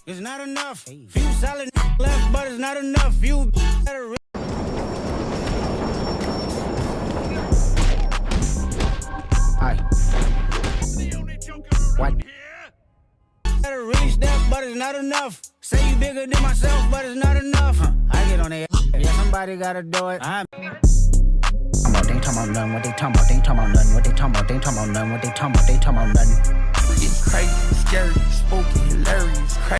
It's not enough. Few solid left, but it's not enough. You better. Hi. What? Better reach that, but it's not enough. Say you bigger than myself, but it's not enough. I get on there. Yeah, somebody gotta do it. They ain't talking about nothing. What they talking about? They ain't talking about nothing. What they talking about? They ain't talking about nothing. What they talking about? They ain't talking about nothing. It's crazy, scary, spooky, hilarious, crazy.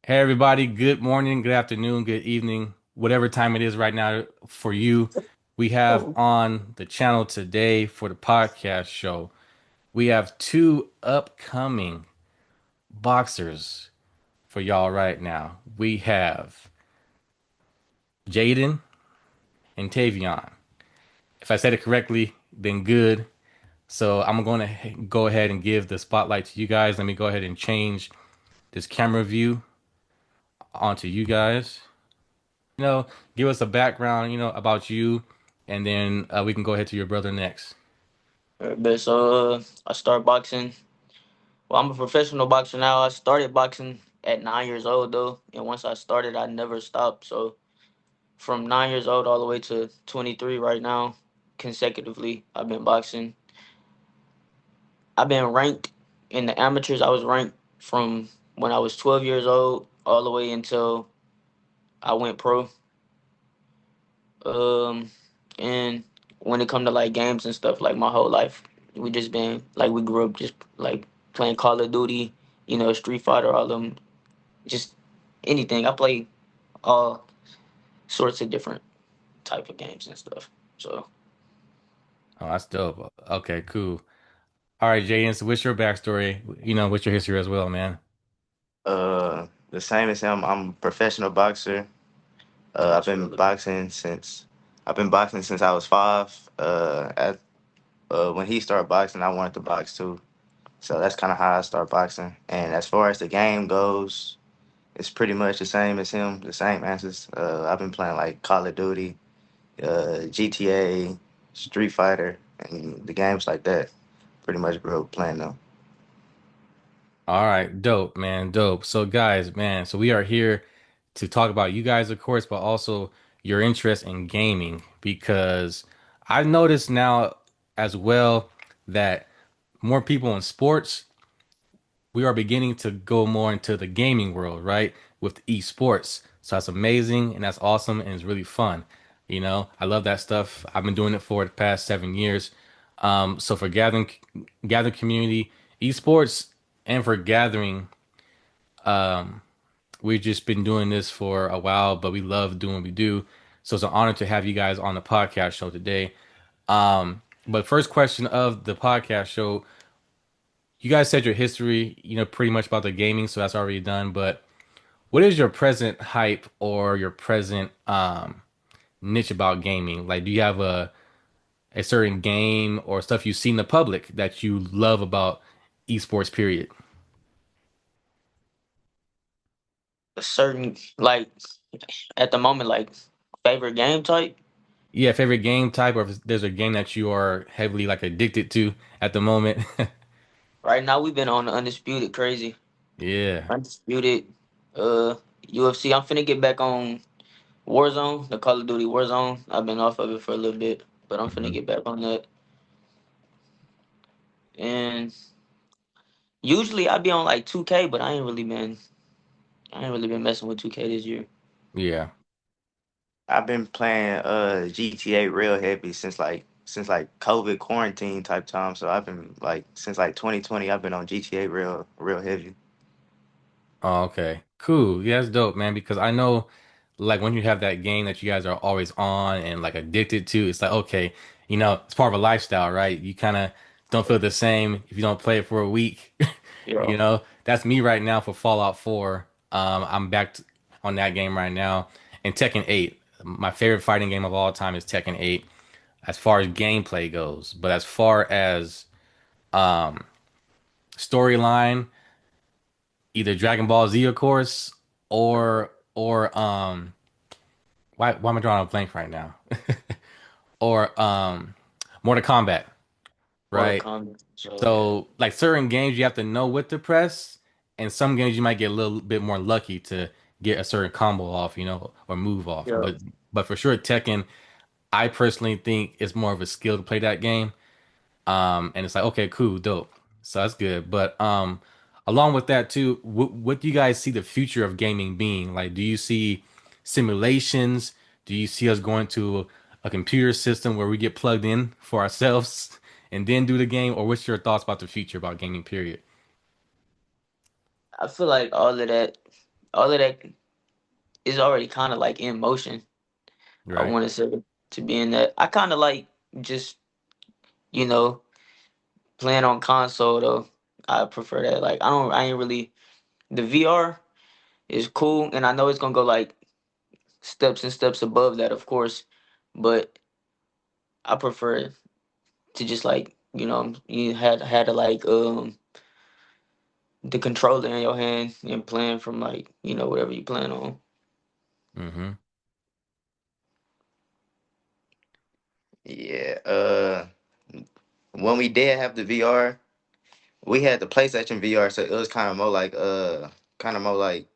Hey everybody, good morning, good afternoon, good evening, whatever time it is right now for you. We have on the channel today for the podcast show, we have two upcoming boxers for y'all right now. We have Jaedyn and Tayvien. If I said it correctly, then good. So I'm going to go ahead and give the spotlight to you guys. Let me go ahead and change this camera view onto you guys. Give us a background, about you, and then we can go ahead to your brother next. But I started boxing. Well, I'm a professional boxer now. I started boxing at 9 years old though, and once I started, I never stopped. So from 9 years old all the way to 23 right now, consecutively, I've been boxing. I've been ranked in the amateurs. I was ranked from when I was 12 years old all the way until I went pro. And when it come to like games and stuff, like my whole life, we just been like we grew up just like playing Call of Duty, Street Fighter, all them, just anything. I play all sorts of different type of games and stuff. So Oh, that's dope. Okay, cool. All right, Jaden, so what's your backstory? What's your history as well, man? The same as him. I'm a professional boxer. I've been boxing since I was 5. When he started boxing, I wanted to box too. So that's kind of how I started boxing. And as far as the game goes, it's pretty much the same as him. The same answers. I've been playing like Call of Duty, GTA, Street Fighter, and the games like that. Pretty much grew up playing them. All right, dope, man, dope. So, guys, man, so we are here to talk about you guys, of course, but also your interest in gaming because I've noticed now as well that more people in sports, we are beginning to go more into the gaming world, right? With esports. So that's amazing and that's awesome and it's really fun. I love that stuff. I've been doing it for the past 7 years. So for gathering community, esports, and for gathering, we've just been doing this for a while, but we love doing what we do. So it's an honor to have you guys on the podcast show today. But first question of the podcast show, you guys said your history, pretty much about the gaming, so that's already done. But what is your present hype or your present niche about gaming? Like, do you have a certain game or stuff you see in the public that you love about esports, period? a certain like at the moment, like favorite game type. Yeah, favorite game type, or if there's a game that you are heavily like addicted to at the moment. Right now, we've been on the Undisputed crazy. Yeah. Undisputed, uh, UFC. I'm finna get back on Warzone, the Call of Duty Warzone. I've been off of it for a little bit, but I'm finna Mhm. get back on that. And usually I be on like 2K, but I ain't really been messing with 2K this year. Yeah. I've been playing GTA real heavy since like COVID quarantine type time. So I've been like since like 2020. I've been on GTA real heavy. Oh, okay. Cool. Yeah, that's dope, man. Because I know, like, when you have that game that you guys are always on and like addicted to, it's like, okay, it's part of a lifestyle, right? You kind of don't feel the same if you don't play it for a week. Yeah. That's me right now for Fallout 4. I'm back on that game right now. And Tekken 8. My favorite fighting game of all time is Tekken 8, as far as gameplay goes. But as far as storyline, either Dragon Ball Z, of course, or why am I drawing a blank right now? Or Mortal Kombat, Mortal right? Kombat. So yeah, So like certain games you have to know what to press, and some games you might get a little bit more lucky to get a certain combo off, or move off. yeah. But for sure Tekken, I personally think it's more of a skill to play that game. And it's like, okay, cool, dope. So that's good. But along with that too, what do you guys see the future of gaming being? Like, do you see simulations? Do you see us going to a computer system where we get plugged in for ourselves and then do the game? Or what's your thoughts about the future about gaming, period? I feel like all of that is already kind of like in motion. I Right. want to say to be in that. I kind of like just you know playing on console though. I prefer that. Like I don't. I ain't really. The VR is cool, and I know it's gonna go like steps and steps above that, of course. But I prefer to just like you had to like the controller in your hand and playing from like whatever you plan on. Mm-hmm. Yeah. When we did have the VR, we had the PlayStation VR, so it was kind of more like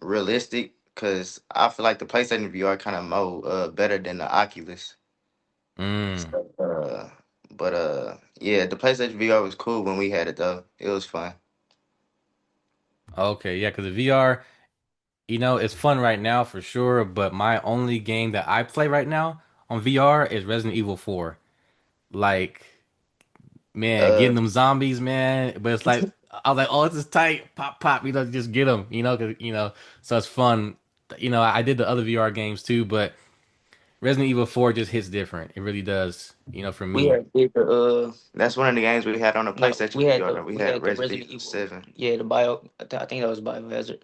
realistic. Cause I feel like the PlayStation VR kind of more better than the Oculus. Mm. So, yeah, the PlayStation VR was cool when we had it though. It was fun. Okay, yeah, because the VR, it's fun right now for sure, but my only game that I play right now on VR is Resident Evil 4. Like, man, Uh, getting them zombies, man. But it's like I was like, oh, this is tight. Pop, pop. Just get them. 'Cause, so it's fun. I did the other VR games too, but Resident Evil 4 just hits different. It really does. For We me. had bigger that's one of the games we had on the no, PlayStation VR. We we had had the Resident Resident Evil Evil. 7. Yeah, the bio. I think that was Biohazard.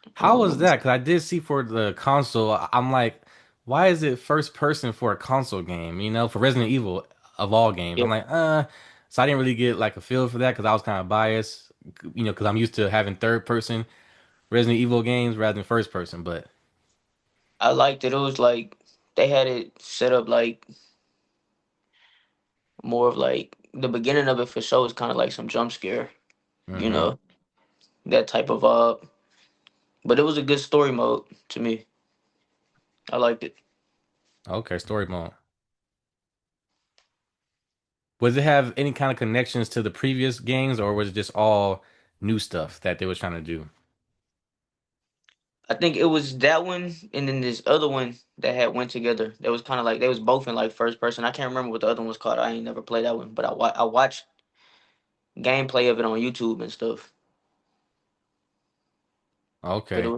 If I'm How not was that? mistaken. Because I did see for the console, I'm like, why is it first person for a console game? For Resident Evil of all games, Yeah, I'm like, uh. So I didn't really get like a feel for that because I was kind of biased. Because I'm used to having third person Resident Evil games rather than first person. But I liked it. It was like they had it set up like more of like the beginning of it for sure was kind of like some jump scare, you hmm know, that type of vibe. But it was a good story mode to me. I liked it. Okay, story mode. Was it have any kind of connections to the previous games, or was it just all new stuff that they were trying to do? I think it was that one and then this other one that had went together. That was kind of like they was both in like first person. I can't remember what the other one was called. I ain't never played that one, but I watched gameplay of it on YouTube and stuff. But Okay. it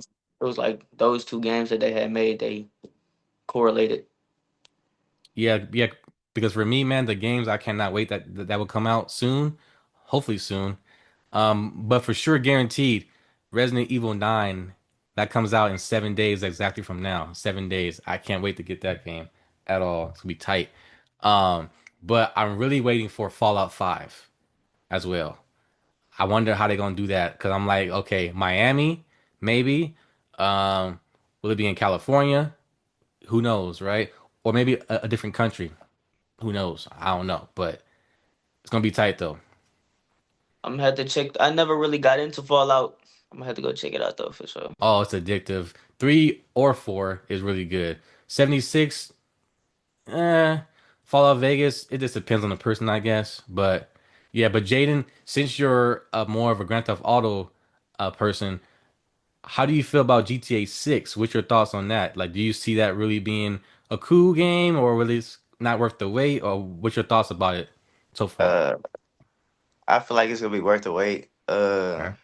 was like those two games that they had made. They correlated. Yeah, yeah. Because for me, man, the games I cannot wait that will come out soon, hopefully soon. But for sure, guaranteed, Resident Evil 9 that comes out in 7 days exactly from now. 7 days. I can't wait to get that game at all. It's gonna be tight. Um, but I'm really waiting for Fallout 5 as well. I wonder how they're gonna do that because I'm like, okay, Miami, maybe. Will it be in California? Who knows, right? Or maybe a different country. Who knows? I don't know, but it's gonna be tight though. I'm gonna have to check. I never really got into Fallout. I'm gonna have to go check it out though for sure. Oh, it's addictive. 3 or 4 is really good. 76, eh. Fallout Vegas, it just depends on the person, I guess. But yeah, but Jaden, since you're more of a Grand Theft Auto person, how do you feel about GTA 6? What's your thoughts on that? Like, do you see that really being a cool game or really it's not worth the wait? Or what's your thoughts about it so far? Uh, I feel like it's gonna be worth the wait. Okay.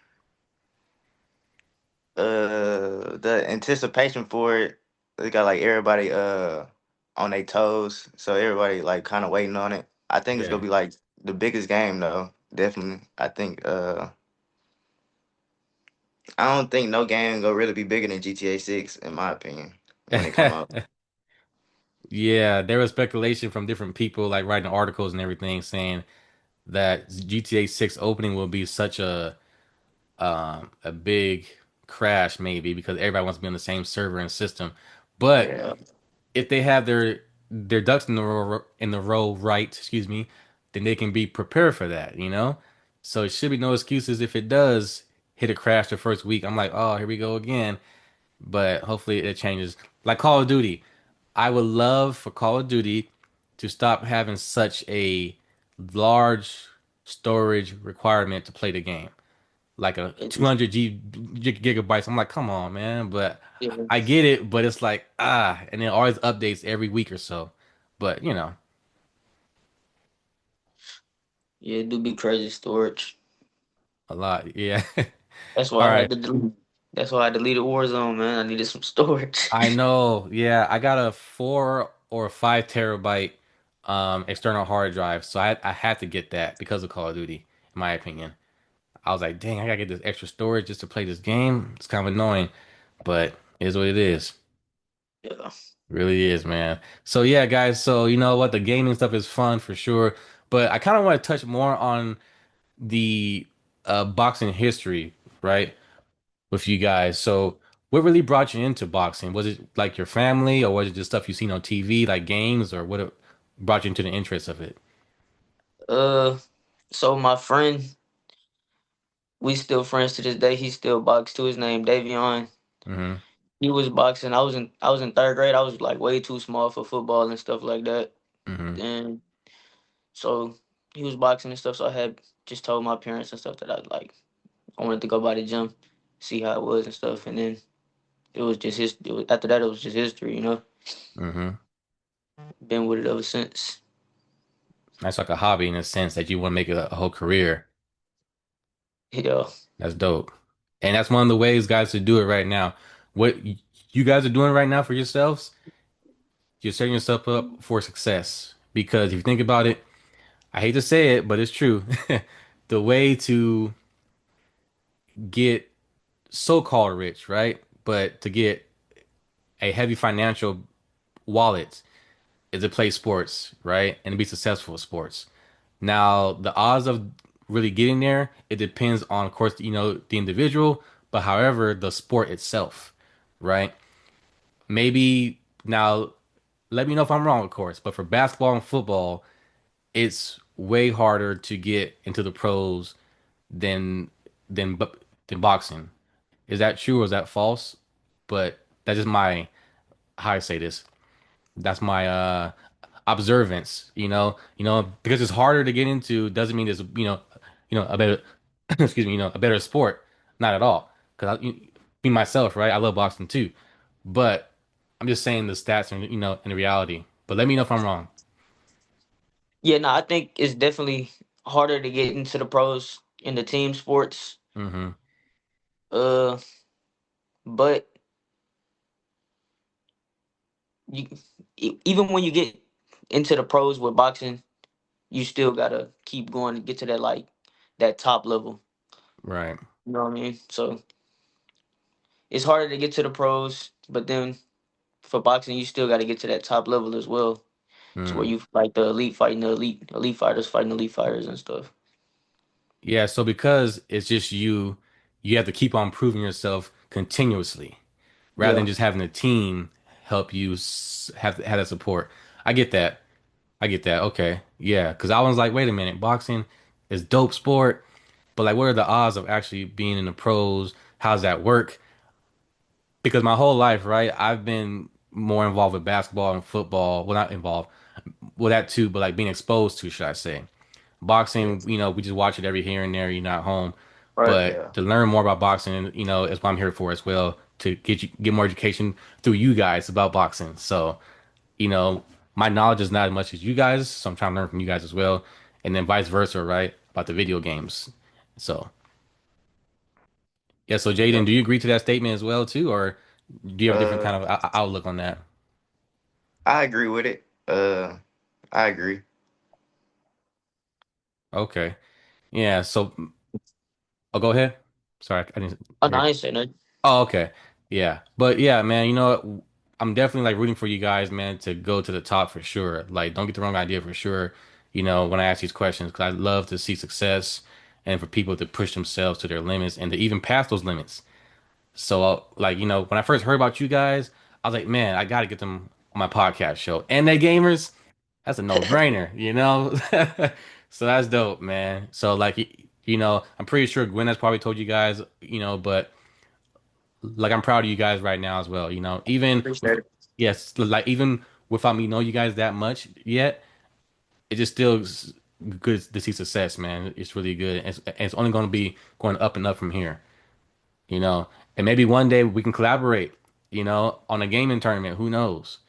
The anticipation for it, it got like everybody on their toes, so everybody like kind of waiting on it. I think it's gonna Yeah. be like the biggest game though. Definitely, I think. I don't think no game gonna really be bigger than GTA 6 in my opinion when it come out. Yeah, there was speculation from different people, like writing articles and everything, saying that GTA 6 opening will be such a big crash, maybe because everybody wants to be on the same server and system. But Yeah. if they have their their ducks in the row right, excuse me, then they can be prepared for that, you know? So it should be no excuses if it does hit a crash the first week. I'm like, oh, here we go again. But hopefully it changes. Like Call of Duty, I would love for Call of Duty to stop having such a large storage requirement to play the game. Like a It, 200 gigabytes. I'm like, come on, man. But yeah, I get it, but it's like, and then always updates every week or so. But, yeah, it do be crazy storage. a lot. Yeah. That's All why I right. had to delete. That's why I deleted Warzone, man. I needed some storage. I know. Yeah. I got a 4 or 5 terabyte external hard drive. So I had to get that because of Call of Duty, in my opinion. I was like, dang, I gotta get this extra storage just to play this game. It's kind of annoying, but it is what it is. Yeah. Really is, man. So yeah, guys. So you know what? The gaming stuff is fun for sure, but I kind of want to touch more on the boxing history, right? With you guys. So what really brought you into boxing? Was it like your family, or was it just stuff you seen on TV, like games, or what brought you into the interest of it? Uh, so my friend, we still friends to this day. He still boxed too. His name Davion. Mm-hmm. He was boxing. I was in third grade. I was like way too small for football and stuff like that. Mm-hmm. And so he was boxing and stuff. So I had just told my parents and stuff that I wanted to go by the gym, see how it was and stuff. And then it was just his. It was, after that, it was just history. Mm-hmm. Been with it ever since. That's like a hobby in a sense that you want to make it a whole career. Yeah. That's dope. And that's one of the ways guys to do it right now. What you guys are doing right now for yourselves, you're setting yourself up for success. Because if you think about it, I hate to say it, but it's true. The way to get so-called rich, right? But to get a heavy financial wallet is to play sports, right? And be successful at sports. Now, the odds of really getting there, it depends on, of course, the individual, but however, the sport itself, right? Maybe now, let me know if I'm wrong, of course, but for basketball and football, it's way harder to get into the pros than than bu- than boxing. Is that true or is that false? But that's just my how I say this. That's my observance, because it's harder to get into doesn't mean there's a better excuse me, a better sport. Not at all. Because me myself, right? I love boxing too, but I'm just saying the stats and in reality. But let me know if I'm wrong. Yeah. No, I think it's definitely harder to get into the pros in the team sports. Hmm. Uh, but you even when you get into the pros with boxing, you still gotta keep going to get to that that top level. Right. You know what I mean? So it's harder to get to the pros, but then for boxing, you still got to get to that top level as well. To where Mm. you like the elite fighting the elite fighters fighting elite fighters and stuff. Yeah. So because it's just you have to keep on proving yourself continuously, rather than Yeah. just having a team help you have that support. I get that. I get that. Okay. Yeah. Because I was like, wait a minute, boxing is dope sport, but like, what are the odds of actually being in the pros? How's that work? Because my whole life, right, I've been more involved with basketball and football. Well, not involved, well, that too, but like being exposed to, should I say. Yeah. Boxing, we just watch it every here and there, you're not home. Right. But Yeah. to learn more about boxing, is what I'm here for as well, to get more education through you guys about boxing. So, you know, my knowledge is not as much as you guys, so I'm trying to learn from you guys as well, and then vice versa, right? About the video games. So, yeah. So, Yeah. Jaden, do you agree to that statement as well too, or do you have a different Uh, kind of outlook on that? I agree with it. I agree. Okay. Yeah. So, go ahead. Sorry, I didn't Oh, no, hear. I ain't saying that. Oh, okay. Yeah. But yeah, man, what? I'm definitely like rooting for you guys, man, to go to the top for sure. Like, don't get the wrong idea for sure, when I ask these questions, because I love to see success and for people to push themselves to their limits and to even pass those limits. So, like, when I first heard about you guys, I was like, man, I got to get them. on my podcast show. And they gamers, that's a no-brainer, you know? So that's dope, man. So like I'm pretty sure Gwen has probably told you guys, but like I'm proud of you guys right now as well, Even with Appreciate it. yes, like even without me knowing you guys that much yet, it just still good to see success, man. It's really good. And it's only going to be going up and up from here, you know. And maybe one day we can collaborate, on a gaming tournament. Who knows?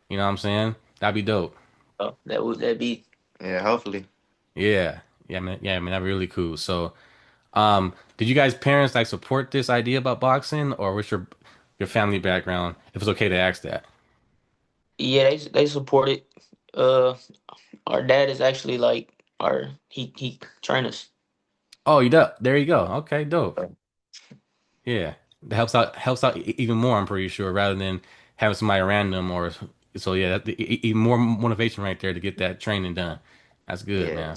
You know what I'm saying? That'd be dope. So that be. Yeah, hopefully. Yeah. Yeah, man, that'd be really cool. So, did you guys parents like support this idea about boxing or what's your family background? If it's okay to ask that. Yeah, they support it. Uh, our dad is actually like our he train us. Oh, you do. There you go. Okay, dope. Yeah, that helps out even more. I'm pretty sure rather than having somebody random or so. Yeah, even more motivation right there to get that training done. That's good, Yeah, man.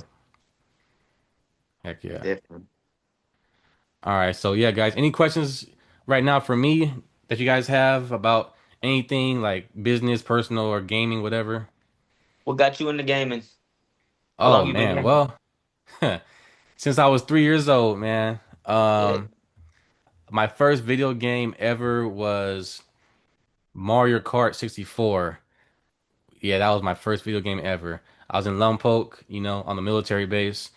Heck yeah. definitely. All right, so yeah, guys. Any questions right now for me that you guys have about anything like business, personal, or gaming, whatever? What got you into gaming? How Oh long you been man, gaming? well, since I was 3 years old, man. Yeah. My first video game ever was Mario Kart 64. Yeah, that was my first video game ever. I was in Lompoc, on the military base.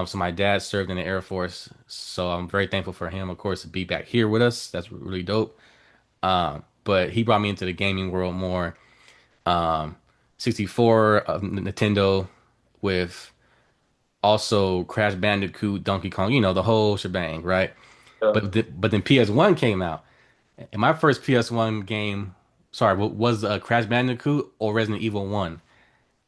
So my dad served in the Air Force, so I'm very thankful for him, of course, to be back here with us. That's really dope. But he brought me into the gaming world more. Um, 64 of Nintendo with also Crash Bandicoot, Donkey Kong, the whole shebang, right? Uh, But then PS1 came out, and my first PS1 game, sorry, was Crash Bandicoot or Resident Evil 1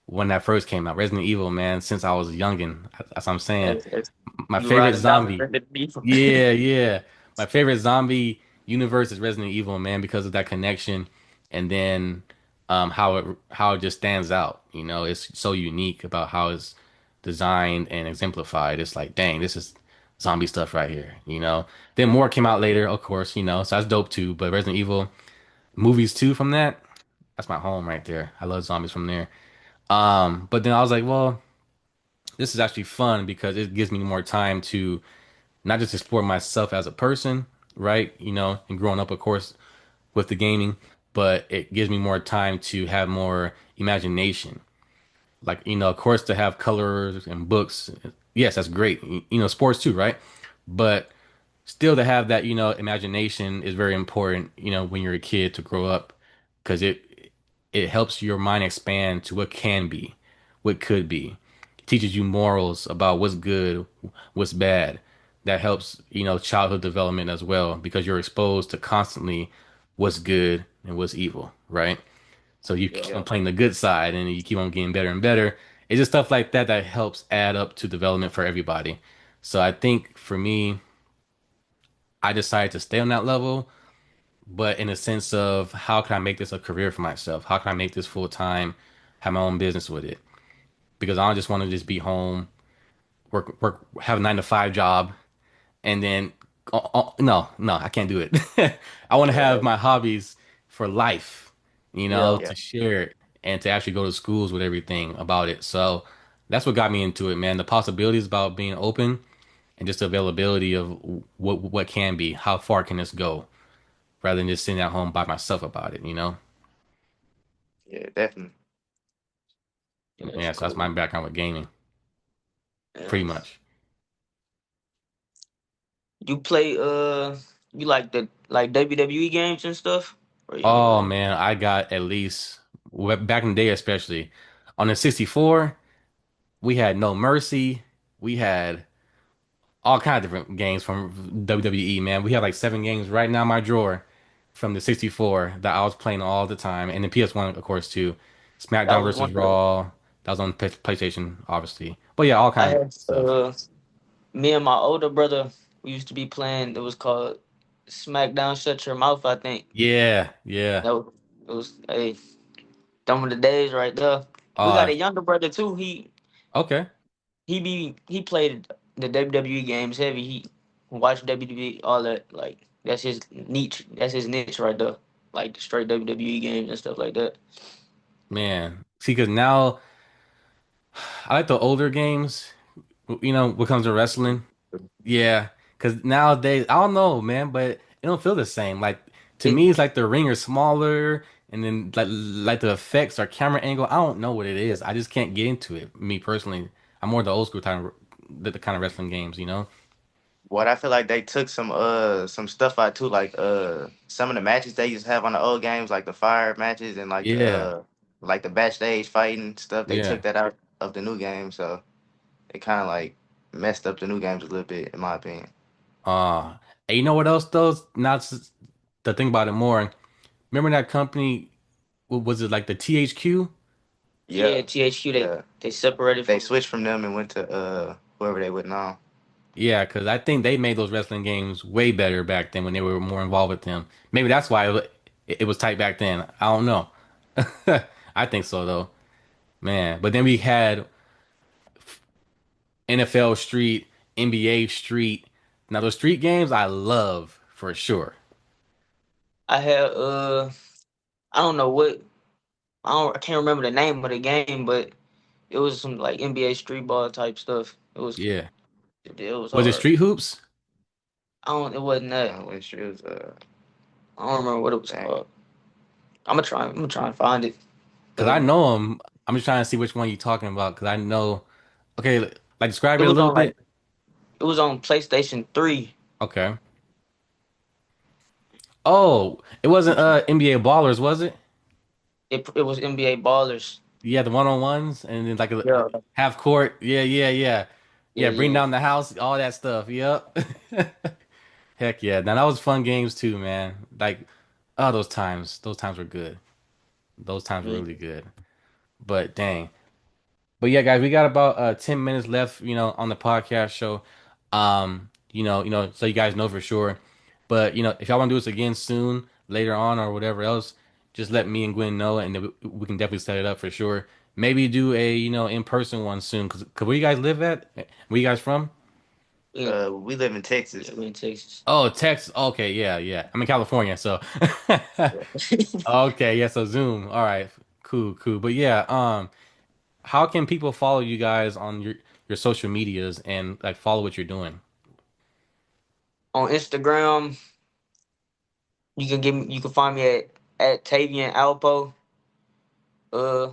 when that first came out. Resident Evil, man, since I was youngin'. That's what I'm saying. as My you ride favorite or die with zombie. Resident Evil. Yeah, yeah. My favorite zombie universe is Resident Evil, man, because of that connection and then how it just stands out. It's so unique about how it's designed and exemplified. It's like, dang, this is zombie stuff right here, Then more came out later, of course, so that's dope too. But Resident Evil movies too from that's my home right there. I love zombies from there. But then I was like, well, this is actually fun because it gives me more time to not just explore myself as a person, right? And growing up, of course, with the gaming, but it gives me more time to have more imagination. Like, of course, to have colors and books. Yes, that's great. Sports too, right? But still to have that, imagination is very important, when you're a kid to grow up because it helps your mind expand to what can be, what could be. It teaches you morals about what's good, what's bad. That helps, childhood development as well because you're exposed to constantly what's good and what's evil, right? So you keep Yeah. on playing the good side and you keep on getting better and better. It's just stuff like that that helps add up to development for everybody. So I think for me, I decided to stay on that level, but in a sense of how can I make this a career for myself? How can I make this full time, have my own business with it? Because I don't just want to just be home, work, have a 9 to 5 job, and then no, no, I can't do it. I want to have Yeah. my hobbies for life, Yeah. Yeah, to share it and to actually go to schools with everything about it. So that's what got me into it, man. The possibilities about being open and just the availability of what can be, how far can this go, rather than just sitting at home by myself about it. yeah, definitely. Yeah, that's Yeah, so that's my cool. background with gaming, Yeah. pretty much. You play you like the WWE games and stuff? Or you Oh like man, I got at least back in the day, especially on the 64, we had No Mercy. We had all kinds of different games from WWE, man. We have like 7 games right now in my drawer from the 64 that I was playing all the time. And the PS1, of course, too. that SmackDown was versus one of Raw. That was on PlayStation, obviously. But yeah, all I kinds of had stuff. me and my older brother we used to be playing it was called SmackDown Shut Your Mouth, I think. Yeah, yeah. That was it was hey some of the days right there. We got Uh, a younger brother too. okay. He played the WWE games heavy. He watched WWE all that like that's his niche. That's his niche right there. like the straight WWE games and stuff like that. Man, see, because now I like the older games. What comes to wrestling. Yeah, because nowadays I don't know, man, but it don't feel the same. Like to It, me, it's like the ring is smaller, and then like the effects or camera angle. I don't know what it is. I just can't get into it. Me personally, I'm more the old school time, the kind of wrestling games. What I feel like they took some stuff out too, like some of the matches they used to have on the old games, like the fire matches and Yeah, like the backstage fighting stuff. They yeah. took that out of the new game, so it kind of like messed up the new games a little bit, in my opinion. And you know what else though? Not to think about it more. Remember that company? Was it like the THQ? yeah, Yeah, THQ yeah. they separated They from. switched from them and went to whoever they would now. Yeah, because I think they made those wrestling games way better back then when they were more involved with them. Maybe that's why it was tight back then. I don't know. I think so though, man. But then we had NFL Street, NBA Street. Now those street games I love for sure. I had I don't know what I can't remember the name of the game, but it was some like NBA street ball type stuff. Yeah. It was Was it hard. Street Hoops? I don't. It wasn't that. Which is I don't remember what it was dang. called. I'm gonna try and find it. Because I Uh, know them. I'm just trying to see which one you're talking about. Because I know. Okay, like describe it it a was little on like bit. it was on PlayStation 3. Okay. Oh, it wasn't NBA Ballers, was it? It was NBA Ballers. Yeah, the one-on-ones and then like a Yeah, half court. Yeah, yeah, yeah. yeah, Yeah, bring yeah. down the house, all that stuff. Yep. Heck yeah. Now that was fun games too, man. Like, oh, those times. Those times were good. Those times were Yeah. really good. But dang. But yeah, guys, we got about 10 minutes left, on the podcast show. So you guys know for sure. But if y'all want to do this again soon, later on or whatever else, just let me and Gwen know and then we can definitely set it up for sure. Maybe do a, in-person one soon. Cause where you guys live at? Where you guys from? Yeah, We live in Texas. we in Texas. Oh, Texas. Okay, yeah, yeah. I'm in California, so Yeah. okay, yeah, so Zoom. All right. Cool, cool. But yeah, how can people follow you guys on your social medias and like follow what you're doing? On Instagram, you can find me at Tayvien Alpough. Uh,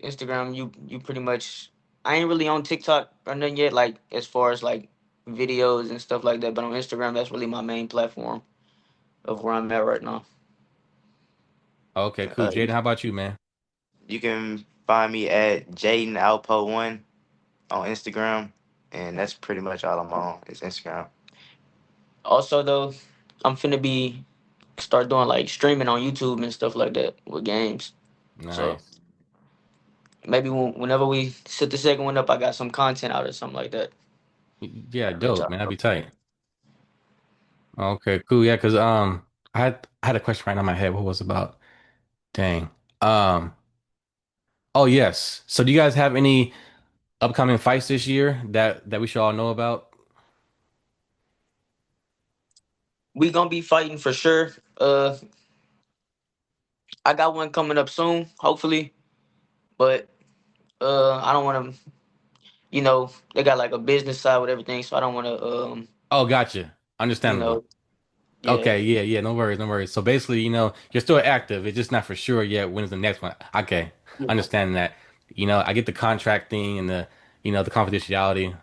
Instagram, you pretty much. I ain't really on TikTok or nothing yet. Like as far as like videos and stuff like that, but on Instagram, that's really my main platform of where I'm at right now. Okay, cool. Uh, Jaden, how about you, man? you can find me at Jaden Alpo one on Instagram, and that's pretty much all I'm on is Instagram. Also, though, I'm finna be start doing like streaming on YouTube and stuff like that with games. So Nice. maybe whenever we set the second one up, I got some content out or something like that. Yeah, I'll let dope, y'all man. That'd know. be tight. Okay, cool. Yeah, because I had a question right now in my head. What was it about? Dang. Um. Oh yes. So do you guys have any upcoming fights this year that we should all know about? We gonna be fighting for sure. I got one coming up soon, hopefully, but I don't want to. They got like a business side with everything, so I don't want to. Oh, gotcha. You Understandable. know, yeah, Okay, yeah, yeah, no worries, no worries. So basically, you're still active. It's just not for sure yet when is the next one. Okay, yeah, understanding that. I get the contract thing and the confidentiality,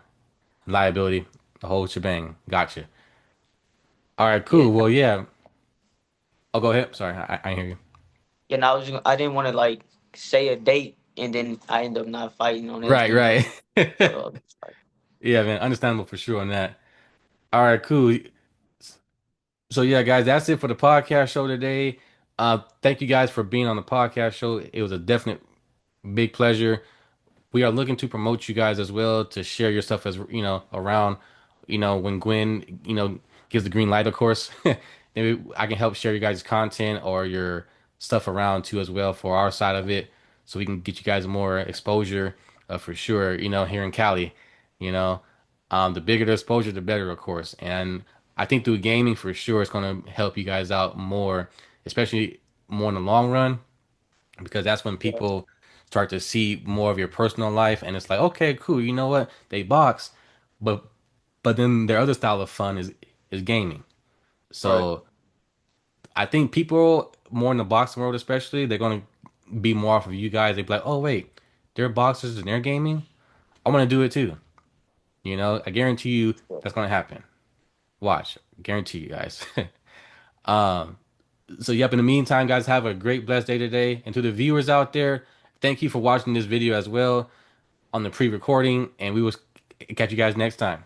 liability, the whole shebang. Gotcha. All right, yeah. cool. Well, yeah. Oh, go ahead. Sorry, I didn't hear you. And I didn't want to like say a date and then I end up not fighting on Right, everything. right. So, Yeah, man, understandable for sure on that. All right, cool. So yeah, guys, that's it for the podcast show today. Thank you guys for being on the podcast show. It was a definite big pleasure. We are looking to promote you guys as well to share your stuff as around when Gwen gives the green light, of course. Maybe I can help share your guys' content or your stuff around too as well for our side of it, so we can get you guys more exposure for sure. Here in Cali, you know, the bigger the exposure, the better, of course. And I think through gaming for sure, it's going to help you guys out more especially more in the long run, because that's when Yeah. people start to see more of your personal life, and it's like, okay, cool, you know what? They box, but then their other style of fun is gaming. Right. So I think people more in the boxing world, especially, they're gonna be more off of you guys. They be like, oh wait, they're boxers and they're gaming. I want to do it too. You know, I guarantee you that's gonna happen. Watch, guarantee you guys. So yep. In the meantime, guys, have a great, blessed day today. And to the viewers out there, thank you for watching this video as well on the pre-recording. And we will catch you guys next time.